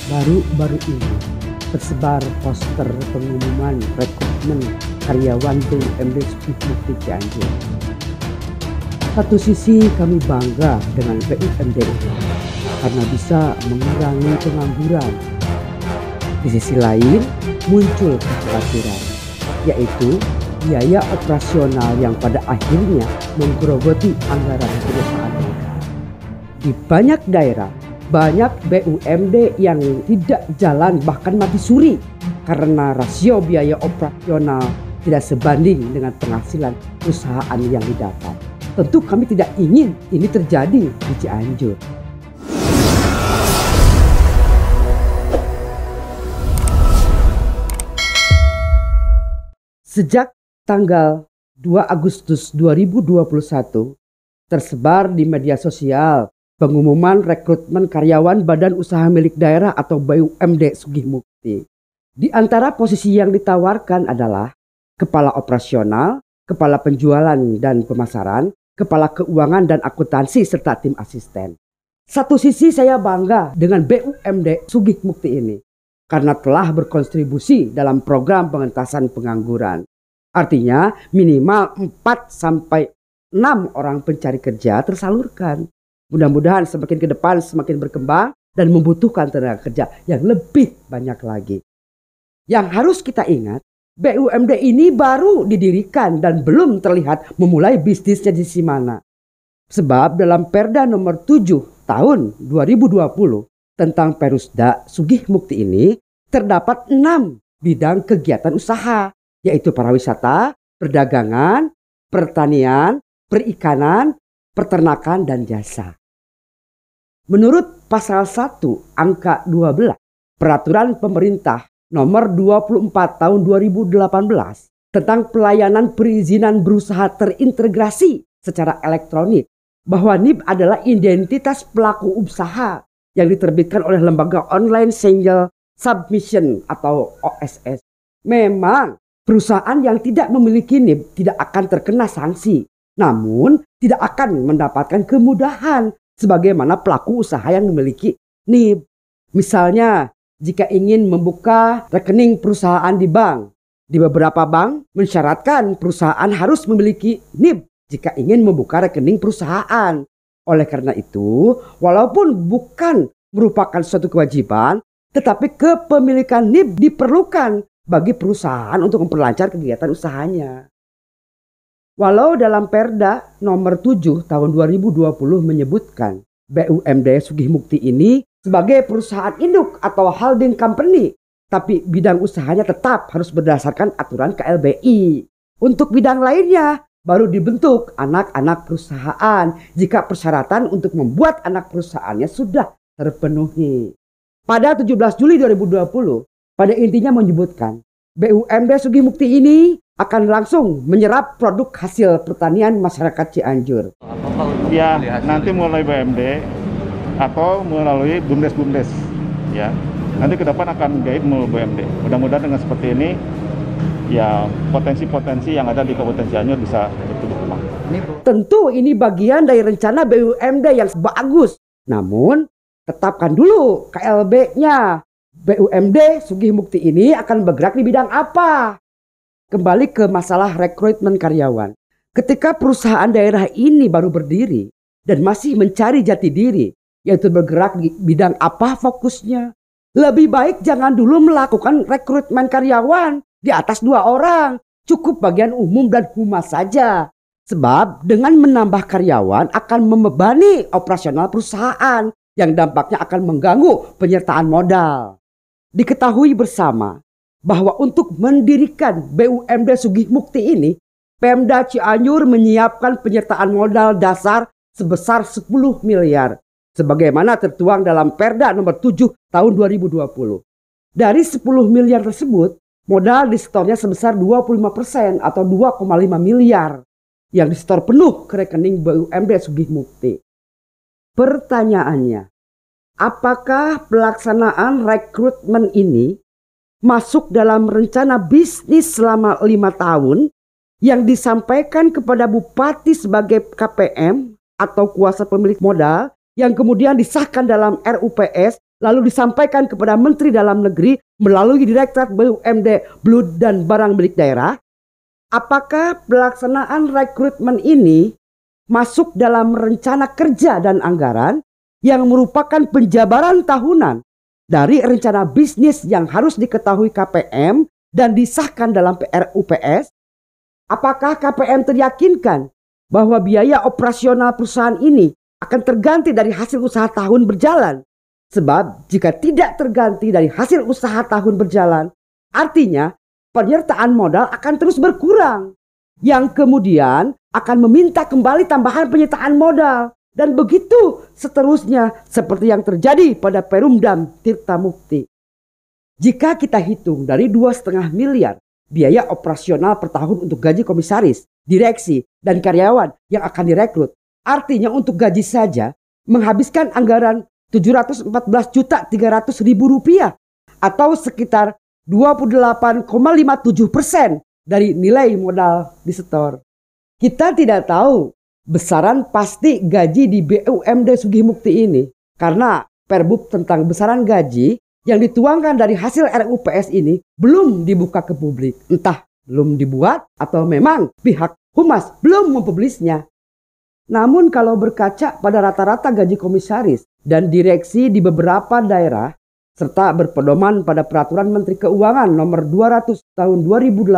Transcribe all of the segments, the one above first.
Baru-baru ini tersebar poster pengumuman rekrutmen karyawan BUMD Sukihmukti Cianjur. Satu sisi kami bangga dengan BUMD karena bisa mengurangi pengangguran. Di sisi lain muncul kekhawatiran, yaitu biaya operasional yang pada akhirnya menggerogoti anggaran perusahaan mereka. Di banyak daerah, banyak BUMD yang tidak jalan bahkan mati suri karena rasio biaya operasional tidak sebanding dengan penghasilan perusahaan yang didapat. Tentu kami tidak ingin ini terjadi di Cianjur. Sejak tanggal 2 Agustus 2021 tersebar di media sosial pengumuman rekrutmen karyawan Badan Usaha Milik Daerah atau BUMD Sukihmukti. Di antara posisi yang ditawarkan adalah kepala operasional, kepala penjualan dan pemasaran, kepala keuangan dan akuntansi serta tim asisten. Satu sisi saya bangga dengan BUMD Sukihmukti ini karena telah berkontribusi dalam program pengentasan pengangguran. Artinya minimal 4-6 orang pencari kerja tersalurkan. Mudah-mudahan semakin ke depan semakin berkembang dan membutuhkan tenaga kerja yang lebih banyak lagi. Yang harus kita ingat, BUMD ini baru didirikan dan belum terlihat memulai bisnisnya di mana. Sebab dalam Perda nomor 7 tahun 2020 tentang Perusda Sukihmukti ini terdapat 6 bidang kegiatan usaha, yaitu pariwisata, perdagangan, pertanian, perikanan, peternakan, dan jasa. Menurut pasal 1 angka 12 Peraturan Pemerintah nomor 24 tahun 2018 tentang pelayanan perizinan berusaha terintegrasi secara elektronik, bahwa NIB adalah identitas pelaku usaha yang diterbitkan oleh Lembaga Online Single Submission atau OSS. Memang perusahaan yang tidak memiliki NIB tidak akan terkena sanksi, namun tidak akan mendapatkan kemudahan sebagaimana pelaku usaha yang memiliki NIB. Misalnya, jika ingin membuka rekening perusahaan di bank, di beberapa bank mensyaratkan perusahaan harus memiliki NIB jika ingin membuka rekening perusahaan. Oleh karena itu, walaupun bukan merupakan suatu kewajiban, tetapi kepemilikan NIB diperlukan bagi perusahaan untuk memperlancar kegiatan usahanya. Walau dalam Perda nomor 7 tahun 2020 menyebutkan BUMD Sukihmukti ini sebagai perusahaan induk atau holding company, tapi bidang usahanya tetap harus berdasarkan aturan KLBI. Untuk bidang lainnya baru dibentuk anak-anak perusahaan jika persyaratan untuk membuat anak perusahaannya sudah terpenuhi. Pada 17 Juli 2020, pada intinya menyebutkan BUMD Sukihmukti ini akan langsung menyerap produk hasil pertanian masyarakat Cianjur. Ya, nanti mulai BUMD atau melalui BUMDes, ya. Nanti ke depan akan guide melalui BUMD. Mudah-mudahan dengan seperti ini, ya potensi-potensi yang ada di Kabupaten Cianjur bisa berkembang. Tentu ini bagian dari rencana BUMD yang bagus. Namun tetapkan dulu KLB-nya. BUMD Sukihmukti ini akan bergerak di bidang apa? Kembali ke masalah rekrutmen karyawan. Ketika perusahaan daerah ini baru berdiri dan masih mencari jati diri, yaitu bergerak di bidang apa fokusnya, lebih baik jangan dulu melakukan rekrutmen karyawan di atas 2 orang. Cukup bagian umum dan humas saja. Sebab dengan menambah karyawan akan membebani operasional perusahaan yang dampaknya akan mengganggu penyertaan modal. Diketahui bersama bahwa untuk mendirikan BUMD Sukihmukti ini, Pemda Cianjur menyiapkan penyertaan modal dasar sebesar 10 miliar. Sebagaimana tertuang dalam Perda nomor 7 tahun 2020. Dari 10 miliar tersebut, modal disetornya sebesar 25% atau 2,5 miliar yang disetor penuh ke rekening BUMD Sukihmukti. Pertanyaannya, apakah pelaksanaan rekrutmen ini masuk dalam rencana bisnis selama 5 tahun yang disampaikan kepada Bupati sebagai KPM atau kuasa pemilik modal yang kemudian disahkan dalam RUPS lalu disampaikan kepada Menteri Dalam Negeri melalui Direktorat BUMD, BLUD, dan Barang Milik Daerah, apakah pelaksanaan rekrutmen ini masuk dalam rencana kerja dan anggaran yang merupakan penjabaran tahunan dari rencana bisnis yang harus diketahui KPM dan disahkan dalam RUPS? Apakah KPM teryakinkan bahwa biaya operasional perusahaan ini akan terganti dari hasil usaha tahun berjalan? Sebab jika tidak terganti dari hasil usaha tahun berjalan, artinya penyertaan modal akan terus berkurang, yang kemudian akan meminta kembali tambahan penyertaan modal, dan begitu seterusnya seperti yang terjadi pada Perumdam Tirta Mukti. Jika kita hitung dari 2,5 miliar biaya operasional per tahun untuk gaji komisaris, direksi, dan karyawan yang akan direkrut, artinya untuk gaji saja menghabiskan anggaran Rp714.300.000 atau sekitar 28,57% dari nilai modal disetor. Kita tidak tahu besaran pasti gaji di BUMD Sugihmukti ini karena Perbub tentang besaran gaji yang dituangkan dari hasil RUPS ini belum dibuka ke publik. Entah belum dibuat atau memang pihak Humas belum mempublisnya. Namun kalau berkaca pada rata-rata gaji komisaris dan direksi di beberapa daerah serta berpedoman pada Peraturan Menteri Keuangan Nomor 200 Tahun 2018,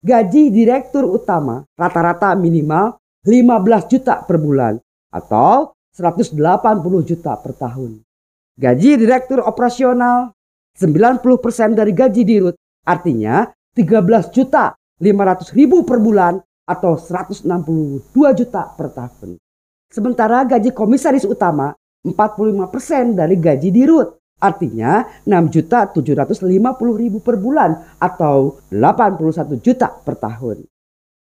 gaji direktur utama rata-rata minimal 15 juta per bulan atau 180 juta per tahun. Gaji direktur operasional 90% dari gaji dirut, artinya 13.500.000 per bulan atau 162 juta per tahun. Sementara gaji komisaris utama 45% dari gaji dirut, artinya 6.750.000 per bulan atau 81 juta per tahun.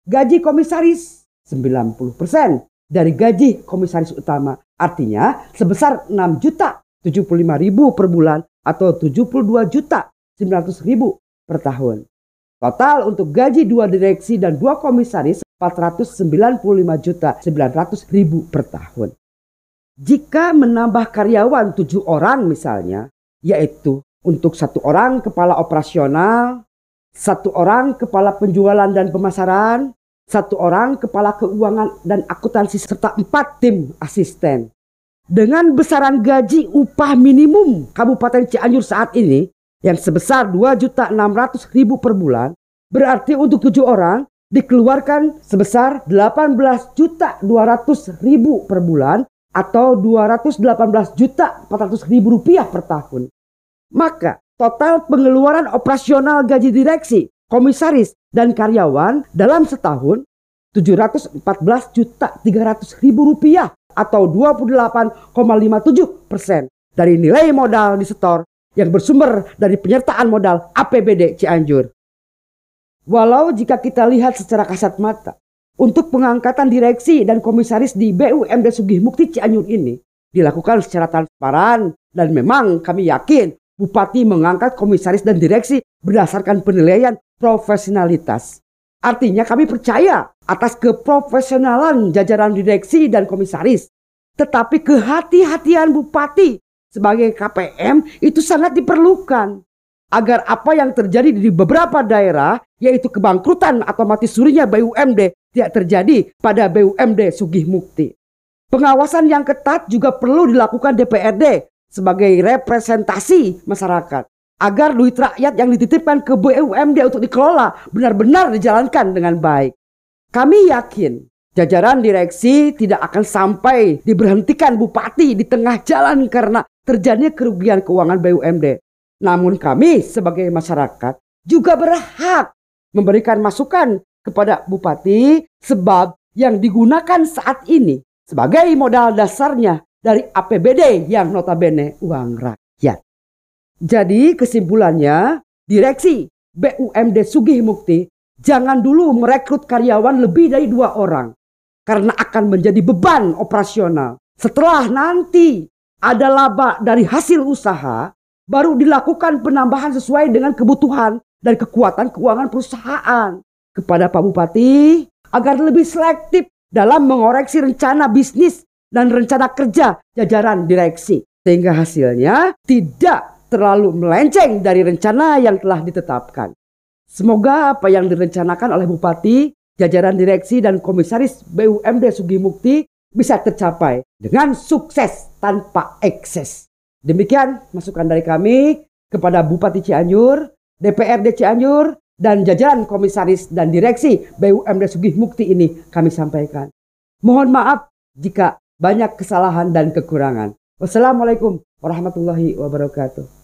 Gaji komisaris 90% dari gaji komisaris utama, artinya sebesar 6.075.000 per bulan atau 72.900.000 per tahun. Total untuk gaji 2 direksi dan 2 komisaris 495.900.000 per tahun. Jika menambah karyawan 7 orang misalnya, yaitu untuk 1 orang kepala operasional, 1 orang kepala penjualan dan pemasaran, 1 orang kepala keuangan dan akuntansi serta 4 tim asisten. Dengan besaran gaji upah minimum Kabupaten Cianjur saat ini yang sebesar 2.600.000 per bulan, berarti untuk 7 orang dikeluarkan sebesar 18.200.000 per bulan atau 218.400.000 rupiah per tahun. Maka total pengeluaran operasional gaji direksi, komisaris, dan karyawan dalam setahun 714.300.000 rupiah atau 28,57% dari nilai modal disetor yang bersumber dari penyertaan modal APBD Cianjur. Walau jika kita lihat secara kasat mata, untuk pengangkatan direksi dan komisaris di BUMD Sugihmukti Cianjur ini dilakukan secara transparan dan memang kami yakin Bupati mengangkat komisaris dan direksi berdasarkan penilaian profesionalitas. Artinya kami percaya atas keprofesionalan jajaran direksi dan komisaris. Tetapi kehati-hatian Bupati sebagai KPM itu sangat diperlukan agar apa yang terjadi di beberapa daerah, yaitu kebangkrutan atau mati surinya BUMD, tidak terjadi pada BUMD Sugihmukti. Pengawasan yang ketat juga perlu dilakukan DPRD sebagai representasi masyarakat agar duit rakyat yang dititipkan ke BUMD untuk dikelola benar-benar dijalankan dengan baik. Kami yakin jajaran direksi tidak akan sampai diberhentikan Bupati di tengah jalan karena terjadinya kerugian keuangan BUMD. Namun kami sebagai masyarakat juga berhak memberikan masukan kepada Bupati sebab yang digunakan saat ini sebagai modal dasarnya dari APBD yang notabene uang rakyat. Jadi kesimpulannya, direksi BUMD Sugihmukti jangan dulu merekrut karyawan lebih dari 2 orang karena akan menjadi beban operasional. Setelah nanti ada laba dari hasil usaha, baru dilakukan penambahan sesuai dengan kebutuhan dan kekuatan keuangan perusahaan. Kepada Pak Bupati agar lebih selektif dalam mengoreksi rencana bisnis dan rencana kerja jajaran direksi. sehingga hasilnya tidak terlalu melenceng dari rencana yang telah ditetapkan. Semoga apa yang direncanakan oleh Bupati, jajaran direksi dan komisaris BUMD Sugihmukti bisa tercapai dengan sukses tanpa ekses. Demikian masukan dari kami kepada Bupati Cianjur, DPRD Cianjur, dan jajaran komisaris dan direksi BUMD Sugihmukti ini kami sampaikan. Mohon maaf jika banyak kesalahan dan kekurangan. Wassalamualaikum warahmatullahi wabarakatuh.